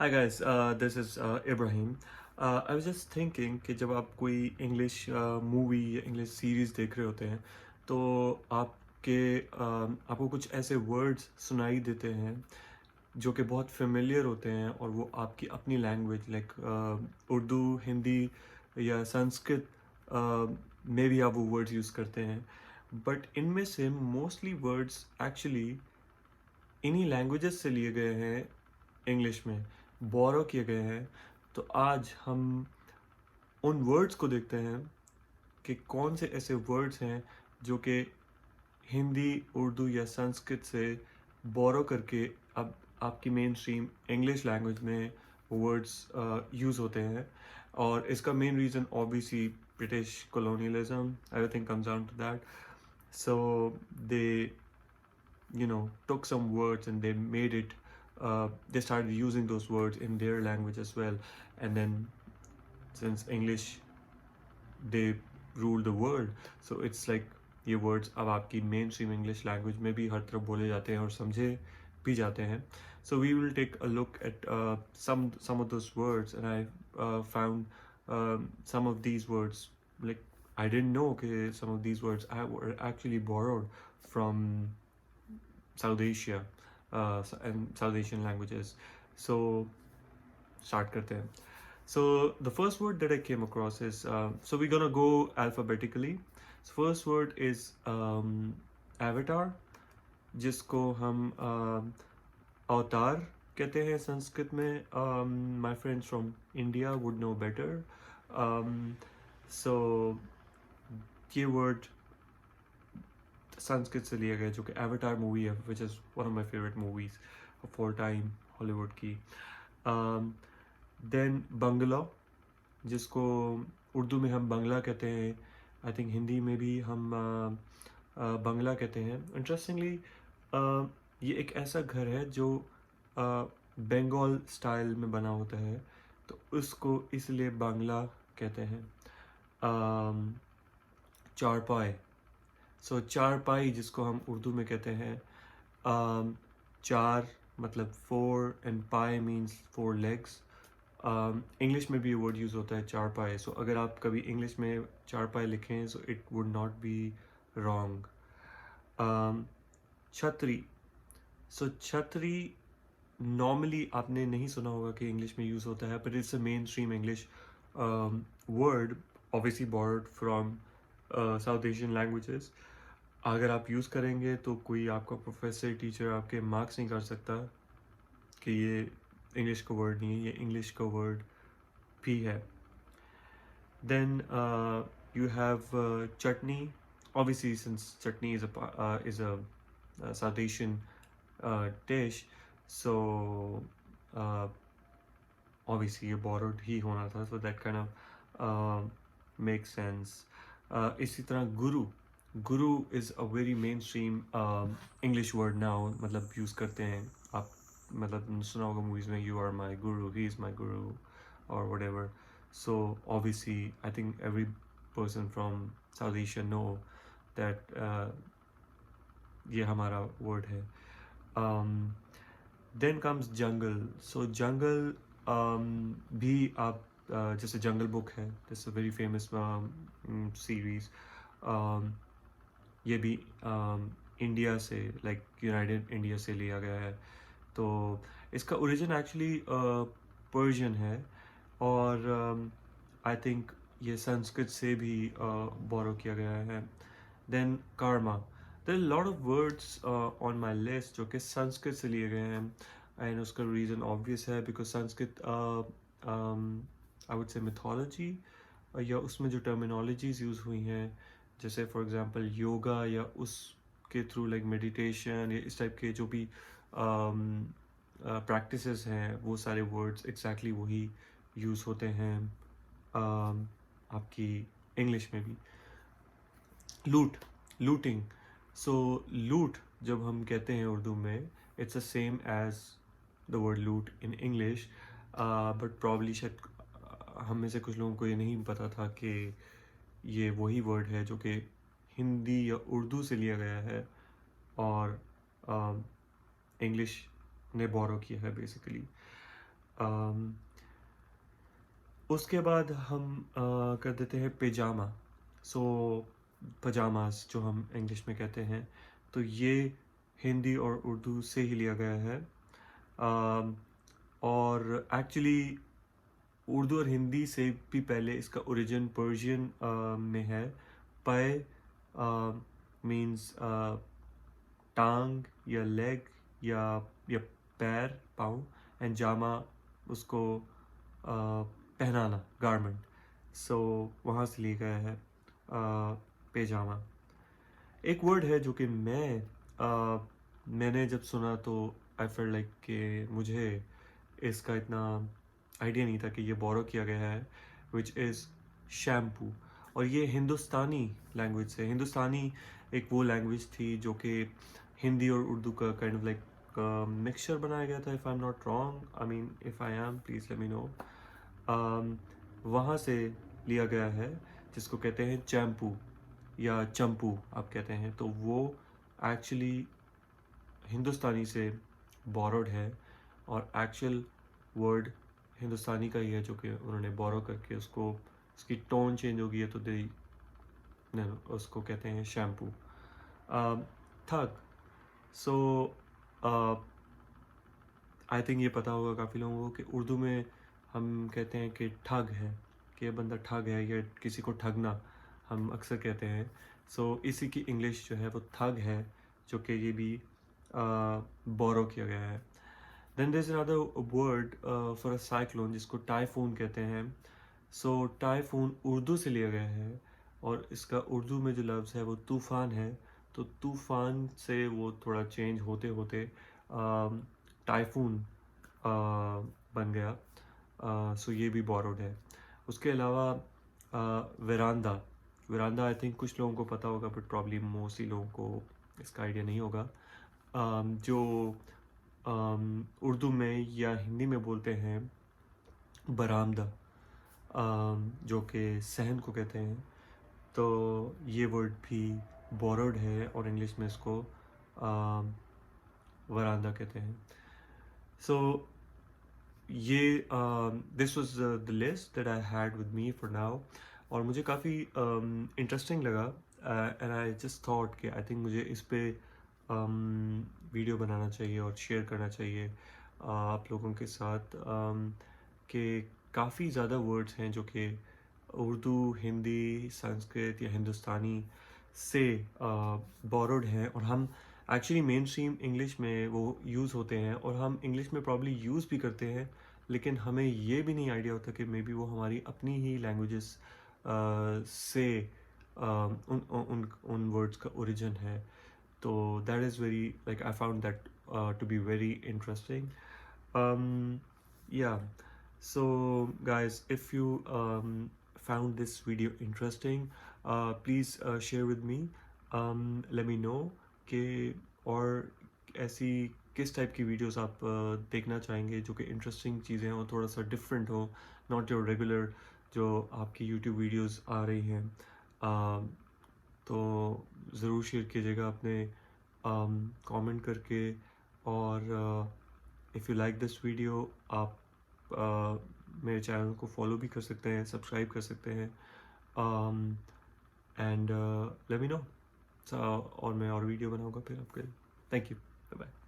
Hi guys, this is Ibrahim. I was just thinking कि जब आप कोई इंग्लिश मूवी या इंग्लिश सीरीज़ देख रहे होते हैं तो आपको कुछ ऐसे वर्ड्स सुनाई देते हैं जो कि बहुत फेमिलियर होते हैं और वो आपकी अपनी लैंग्वेज लाइक उर्दू, हिंदी या संस्कृत में भी आप वो वर्ड्स यूज़ करते हैं, बट इनमें से मोस्टली वर्ड्स एक्चुअली इन्हीं लैंग्वेजेस से लिए गए हैं, इंग्लिश में बोरो किए गए हैं। तो आज हम उन वर्ड्स को देखते हैं कि कौन से ऐसे वर्ड्स हैं जो कि हिंदी, उर्दू या संस्कृत से बोरो करके अब आपकी मेन स्ट्रीम इंग्लिश लैंग्वेज में वर्ड्स यूज़ होते हैं। और इसका main reason obviously British colonialism, everything comes down to that. So they took some words and they started using those words in their language as well. And then since English, they rule the world, so it's like ये words अब आपकी main stream English language में भी हर तरफ बोले जाते हैं और समझे भी जाते हैं. So we will take a look at some of those words, and I found some of these words, like I didn't know okay some of these words were actually borrowed from South Asia and South Asian languages. So start करते हैं. So the first word that I came across is so we're gonna go alphabetically. So first word is avatar, जिसको हम अवतार कहते हैं संस्कृत में. My friends from India would know better. So ये word Sanskrit से लिया गया, जो कि एवाटार मूवी है, which is one of my favourite movies of all time Hollywood की. देन बंगला, जिसको उर्दू में हम बंगला कहते हैं. आई थिंक हिंदी में भी हम बंगला कहते हैं. इंटरेस्टिंगली ये एक ऐसा घर है जो बंगाल स्टाइल में बना होता है, तो उसको इसलिए बांग्ला कहते हैं. चारपाई, सो चारपाई जिसको हम उर्दू में कहते हैं. चार मतलब four and pi means four legs. English में भी ये वर्ड यूज़ होता है चारपाई. सो अगर आप कभी इंग्लिश में चारपाई लिखें so it would not be wrong. छतरी, सो छतरी नॉर्मली आपने नहीं सुना होगा कि इंग्लिश में यूज़ होता है, but it's a main stream English word, obviously borrowed from south Asian languages. अगर आप यूज़ करेंगे तो कोई आपका प्रोफेसर, टीचर आपके मार्क्स नहीं कर सकता कि ये इंग्लिश का वर्ड नहीं है, ये इंग्लिश का वर्ड भी है. Then you have chutney. Obviously, since chutney is a South Asian dish, so uh, obviously ये borrowed ही होना था, so that kind of makes sense. इसी तरह गुरु, गुरु is a very main stream English word now, मतलब use करते हैं आप. मतलब सुना होगा मूवीज़ में, you are my Guru, he is my गुरु और what ever. So obviously I think every person from south Asia know that ये हमारा वर्ड है. देन कम्स जंगल. सो जंगल भी आप जैसे जंगल बुक है, this a very famous series. ये भी इंडिया से, लाइक यूनाइटेड इंडिया से लिया गया है. तो इसका ओरिजिन एक्चुअली पर्शियन है, और आई थिंक ये संस्कृत से भी बोरो किया गया है. Then karma. There are lot of words on my list जो कि संस्कृत से लिए गए हैं, एंड उसका रीज़न ऑब्वियस है, because Sanskrit I would say mythology या उसमें जो टर्मिनोलॉजीज यूज़ हुई हैं, जैसे फॉर एग्जांपल योगा या उसके थ्रू लाइक मेडिटेशन या इस टाइप के जो भी प्रैक्टिसेस हैं, वो सारे वर्ड्स एग्जैक्टली वही यूज़ होते हैं आपकी इंग्लिश में भी. लूट, लूटिंग. सो लूट जब हम कहते हैं उर्दू में, it's the same as the word loot in English, but probably शायद हम में से कुछ लोगों को ये नहीं पता था कि ये वही वर्ड है जो कि हिंदी या उर्दू से लिया गया है और इंग्लिश ने बोरो किया है बेसिकली. उसके बाद हम कर देते हैं पैजामा। सो पजामास जो हम इंग्लिश में कहते हैं, तो ये हिंदी और उर्दू से ही लिया गया है। अम, और एक्चुअली उर्दू और हिंदी से भी पहले इसका ओरिजिन पर्शियन में है। पाए मीन्स टांग या लेग या पैर, पाँव, एंड जामा उसको पहनाना, गारमेंट। सो वहाँ से लिया गया है पैजामा। एक वर्ड है जो कि मैंने जब सुना तो आई फेल्ट लाइक कि मुझे इसका इतना आइडिया नहीं था कि ये बोरो किया गया है, विच इज़ शैम्पू। और ये हिंदुस्तानी लैंग्वेज से, हिंदुस्तानी एक वो लैंग्वेज थी जो कि हिंदी और उर्दू का काइंड ऑफ लाइक मिक्सचर बनाया गया था, if I am not wrong. I mean if I am, please let me know. वहाँ से लिया गया है, जिसको कहते हैं चैम्पू या चंपू आप कहते हैं। तो वो एक्चुअली हिंदुस्तानी से बोरोड है, और एक्चुअल वर्ड हिंदुस्तानी का ही है जो कि उन्होंने बोरो करके उसको, उसकी टोन चेंज हो गई है तो दे उसको कहते हैं shampoo. Tug. So I think ये पता होगा काफ़ी लोगों को कि उर्दू में हम कहते हैं कि ठग है, कि ये बंदा ठग है, या किसी को ठगना हम अक्सर कहते हैं। सो इसी की इंग्लिश जो है वो थग है, जो कि ये भी बोरो किया गया है। Then there is another word for a cyclone, जिसको टाइफून कहते हैं। सो टाइफून उर्दू से लिया गया है, और इसका उर्दू में जो लफ्ज़ है वो तूफ़ान है। तो तूफ़ान से वो थोड़ा चेंज होते होते टाइफून बन गया। सो ये भी बोरोड है। उसके अलावा वेरांदा। वेरांदा आई थिंक कुछ लोगों को पता होगा, बट प्रॉब्लम मोस्टली लोगों को इसका आइडिया नहीं होगा। जो उर्दू में या हिंदी में बोलते हैं बरामदा, जो कि सहन को कहते हैं। तो ये वर्ड भी बोरोड है, और इंग्लिश में इसको वरांदा कहते हैं। सो ये this was the list that I had with me for now, और मुझे काफ़ी इंटरेस्टिंग लगा, एंड आई जस्ट थॉट कि आई थिंक मुझे इस पे वीडियो बनाना चाहिए और शेयर करना चाहिए आप लोगों के साथ, कि काफ़ी ज़्यादा वर्ड्स हैं जो कि उर्दू, हिंदी, संस्कृत या हिंदुस्तानी से बोरोड हैं, और हम एक्चुअली मेन स्ट्रीम इंग्लिश में वो यूज़ होते हैं, और हम इंग्लिश में प्रॉब्ली यूज़ भी करते हैं, लेकिन हमें ये भी नहीं आइडिया होता कि मे बी वो हमारी अपनी ही लैंग्वेजेस से उन वर्ड्स का ओरिजिन है। तो that is very like I found that to be very interesting. Yeah, so guys, if you found this video interesting, please share with me, let me know कि और ऐसी किस टाइप की वीडियोस आप देखना चाहेंगे, जो कि इंटरेस्टिंग चीज़ें हो, थोड़ा सा डिफरेंट हो, नॉट योर रेगुलर जो आपकी यूट्यूब वीडियोस आ रही हैं। तो ज़रूर शेयर कीजिएगा अपने कमेंट करके, और if you like this video, आप मेरे चैनल को फॉलो भी कर सकते हैं, सब्सक्राइब कर सकते हैं, एंड लेट मी नो, और मैं और वीडियो बनाऊंगा फिर आपके लिए। Thank you, bye bye.